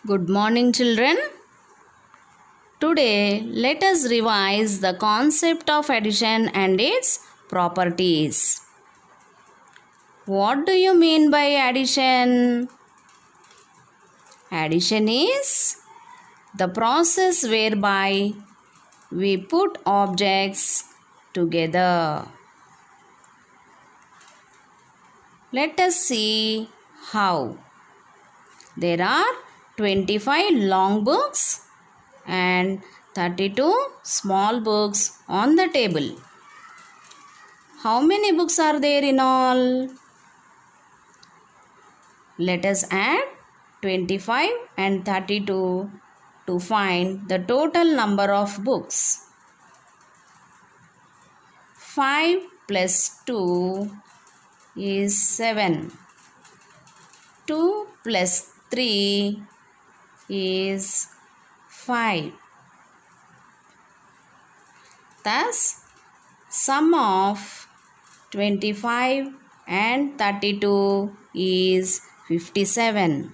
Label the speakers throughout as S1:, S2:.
S1: Good morning, children. Today, let us revise the concept of addition and its properties. What do you mean by addition? Addition is the process whereby we put objects together. Let us see how. There are 25 long books and 32 small books on the table. How many books are there in all? Let us add 25 and 32 to find the total number of books. 5 plus 2 is 7. 2 plus 3 is 5. Thus, sum of 25 and 32 is 57.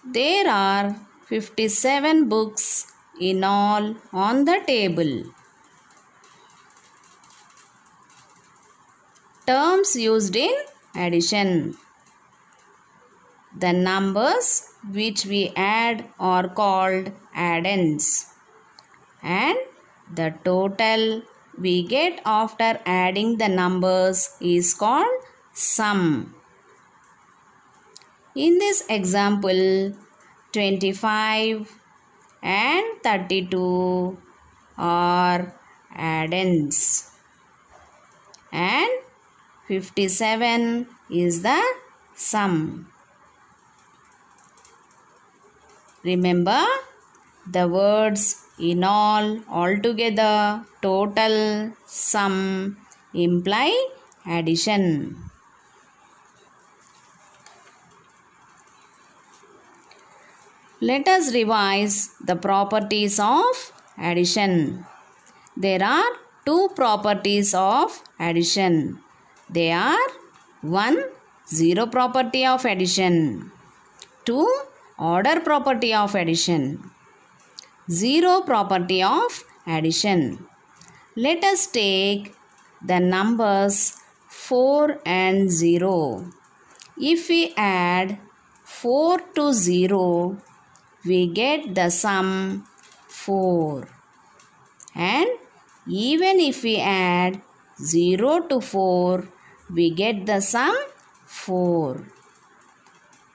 S1: There are 57 books in all on the table. Terms used in addition. The numbers which we add are called addends, and the total we get after adding the numbers is called sum. In this example, 25 and 32 are addends and 57 is the sum. Remember, the words in all, altogether, total, sum imply addition. Let us revise the properties of addition. There are two properties of addition. They are 1. Zero property of addition. 2. Order property of addition. Zero property of addition. Let us take the numbers 4 and 0. If we add 4 to 0, we get the sum 4. And even if we add 0 to 4, we get the sum 4.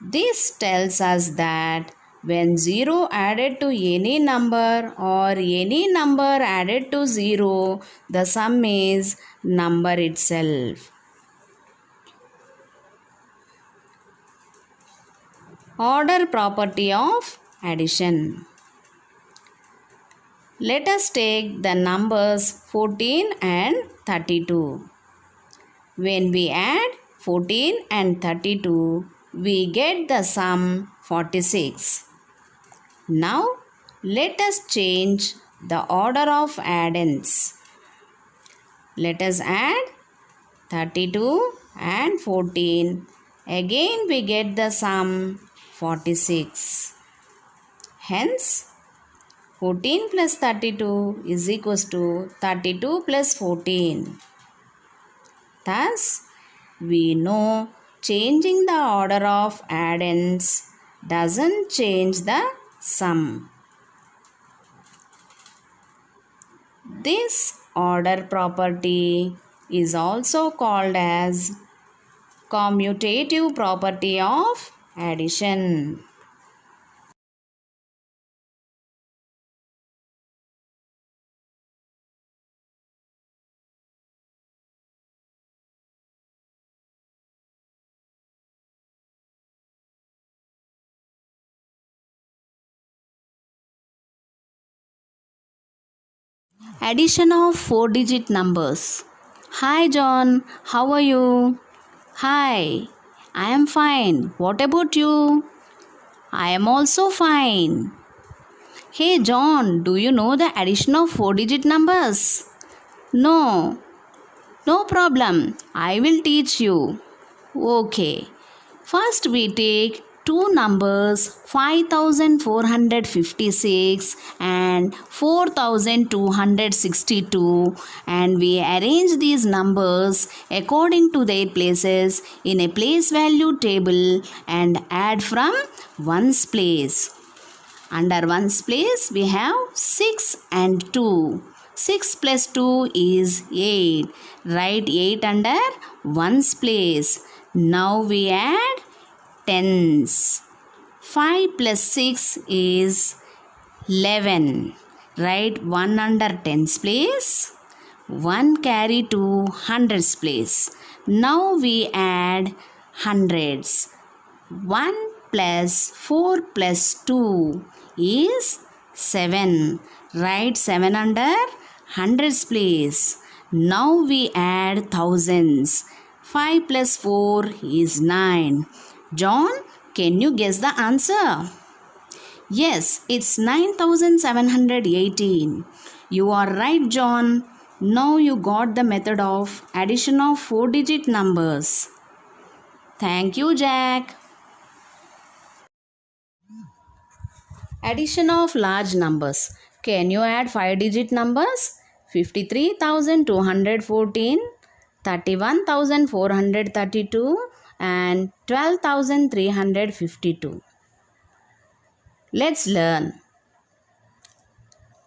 S1: This tells us that when 0 added to any number or any number added to 0, the sum is number itself. Order property of addition. Let us take the numbers 14 and 32. When we add 14 and 32, we get the sum 46. Now, let us change the order of addends. Let us add 32 and 14. Again, we get the sum 46. Hence, 14 plus 32 is equals to 32 plus 14. Thus, we know changing the order of addends doesn't change the sum. This order property is also called as commutative property of addition. Addition of 4-digit numbers. Hi John, how are you? Hi, I am fine. What about you? I am also fine. Hey John, do you know the addition of 4-digit numbers? No. No problem. I will teach you. Okay. First we take two numbers 5456 and 4262, and we arrange these numbers according to their places in a place value table and add from ones place. Under ones place we have 6 and 2. 6 plus 2 is 8. Write 8 under ones place. Now we add tens. 5 plus 6 is 11. Write 1 under tens place. 1 carry to hundreds place. Now we add hundreds. 1 plus 4 plus 2 is 7. Write 7 under hundreds place. Now we add thousands. 5 plus 4 is 9. John, can you guess the answer? Yes, it's 9718. You are right, John. Now you got the method of addition of 4-digit numbers. Thank you, Jack. Addition of large numbers. Can you add 5-digit numbers? 53,214, 31,432 and 12,352. Let's learn.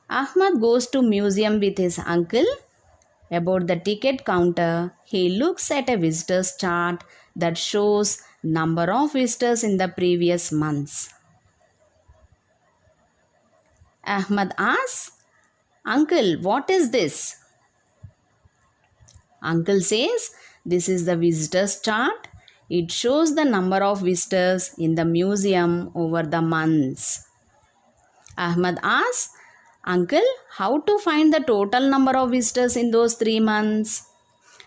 S1: Ahmad goes to museum with his uncle. About the ticket counter, he looks at a visitors chart that shows number of visitors in the previous months. Ahmad asks, "Uncle, what is this?" Uncle says, "This is the visitors chart. It shows the number of visitors in the museum over the months." Ahmad asks, "Uncle, how to find the total number of visitors in those 3 months?"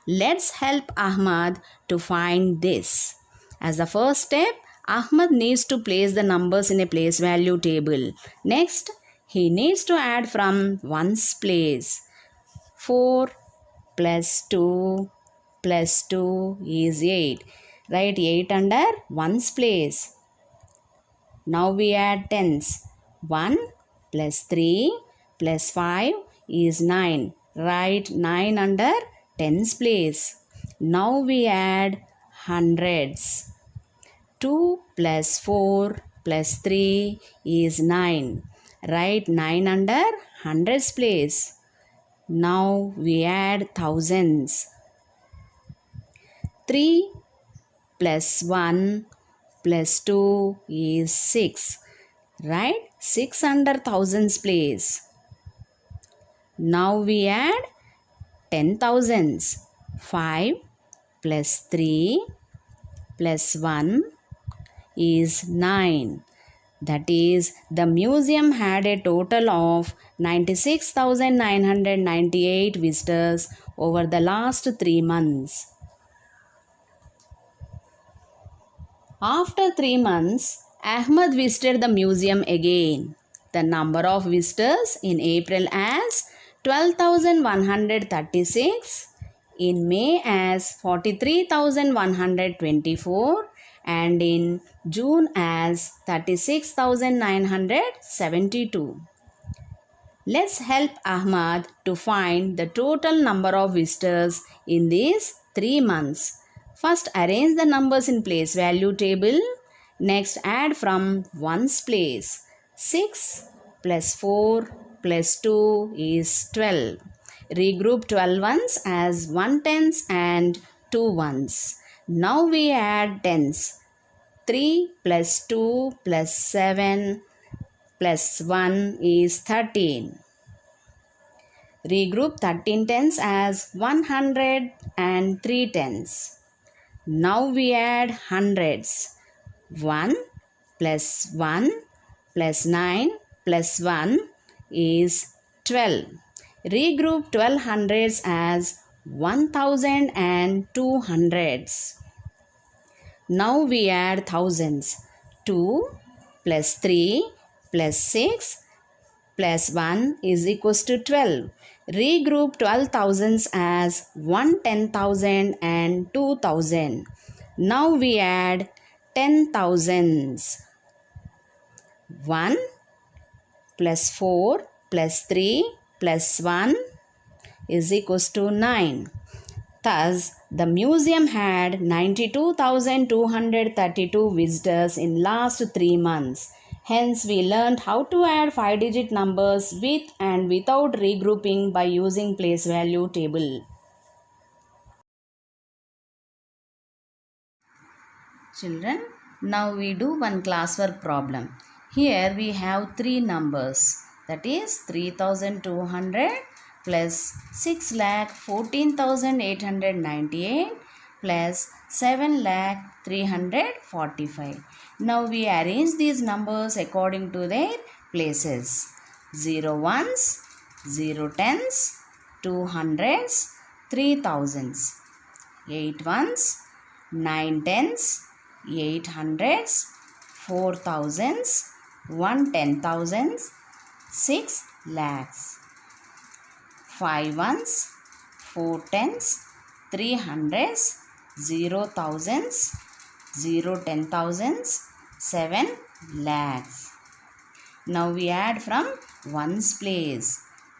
S1: Let's help Ahmad to find this. As the first step, Ahmad needs to place the numbers in a place value table. Next, he needs to add from ones place. 4 plus 2 plus 2 is 8. Write 8 under ones place. Now we add tens. 1 plus 3 plus 5 is 9. Write 9 under tens place. Now we add hundreds. 2 plus 4 plus 3 is 9. Write 9 under hundreds place. Now we add thousands. 3 plus 1 plus 2 is 6. Write 6 under thousands place. Now we add 10,000s. 5 plus 3 plus 1 is 9. That is, the museum had a total of 96,998 visitors over the last 3 months. After 3 months, Ahmad visited the museum again. The number of visitors in April as 12,136, in May as 43,124 and in June as 36,972. Let's help Ahmad to find the total number of visitors in these 3 months. First, arrange the numbers in place value table. Next, add from ones place. 6 plus 4 plus 2 is 12. Regroup 12 ones as 1 tens and 2 ones. Now we add tens. 3 plus 2 plus 7 plus 1 is 13. Regroup 13 tens as 100 and 3 tens. Now we add hundreds. 1 plus 1 plus 9 plus 1 is 12. Regroup 12 hundreds as 1000 and 2 hundreds. Now we add thousands. 2 plus 3 plus 6 plus 1 is equals to 12. Regroup 12 thousands as 1 10,000 and 2,000. Now we add 10 thousands. 1 plus 4 plus 3 plus 1 is equals to 9. Thus, the museum had 92,232 visitors in last 3 months. Hence, we learned how to add 5-digit numbers with and without regrouping by using place value table. Children, now we do one classwork problem. Here we have 3 numbers, that is 3,200 plus 6,14,898 plus 7,345. Now we arrange these numbers according to their places. 0 ones, 0 tens, 2 hundreds, 3 thousands, 8 ones, 9 tens, 8 hundreds, 4 thousands, 1 ten thousands, 6 lakhs, 5 ones, 4 tens, 3 hundreds, 0 thousands, 0 ten thousands, 7 lakhs. Now we add from ones place.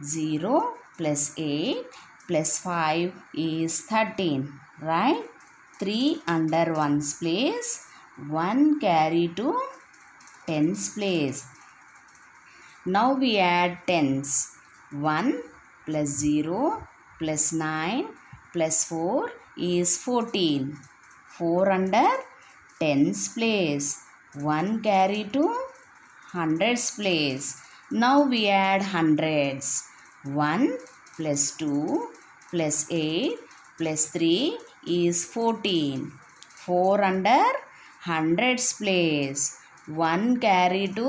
S1: 0 plus 8 plus 5 is 13, right? 3 under ones place, 1 carry to tens place. Now we add tens. 1 plus 0 plus 9 plus 4 is 14. 4 under tens place, 1 carry to hundreds place. Now we add hundreds. 1 plus 2 plus 8 plus 3 is 14. 4 under hundreds place, 1 carry to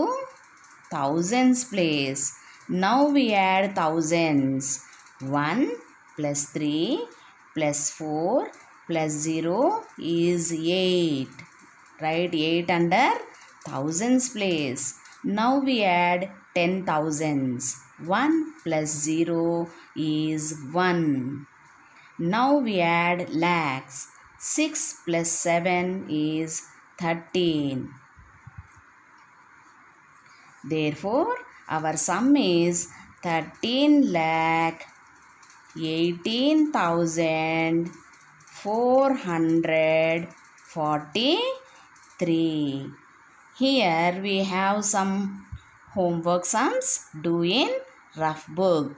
S1: thousands place. Now we add thousands. 1 plus 3 plus 4 plus 0 is 8. Write 8 under thousands place. Now we add 10 thousands. 1 plus 0 is 1. Now we add lakhs. 6 plus 7 is 13. Therefore, our sum is 13,18,443. Here we have some homework sums. Do in rough book.